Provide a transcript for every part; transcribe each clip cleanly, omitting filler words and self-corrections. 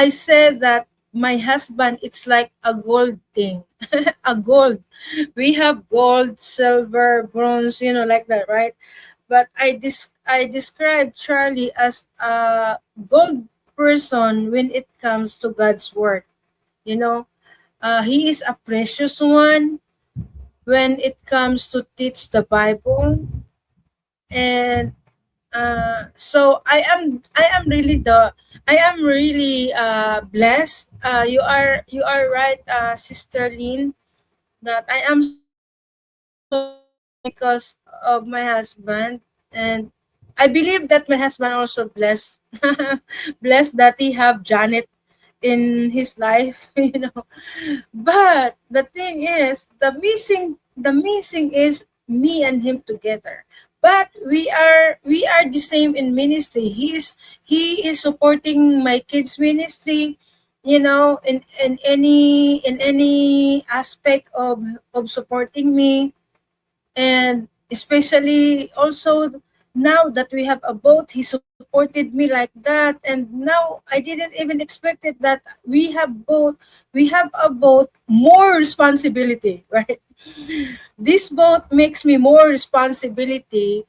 I said that my husband, it's like a gold thing, a gold. We have gold, silver, bronze, like that, right? But I describe Charlie as a gold person when it comes to God's word. You know, he is a precious one when it comes to teach the Bible, and so I am really blessed. You are right, Sister Lynn, that I am so blessed because of my husband, and I believe that my husband also blessed blessed that he have Janet in his life. But the thing is, the missing is me and him together. But we are the same in ministry. He is supporting my kids ministry, in any aspect of supporting me, and especially also now that we have a boat, he supported me like that. And now I didn't even expect it that we have a boat, more responsibility, right? This boat makes me more responsibility.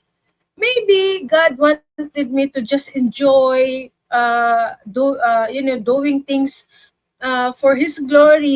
Maybe God wanted me to just enjoy doing things for his glory.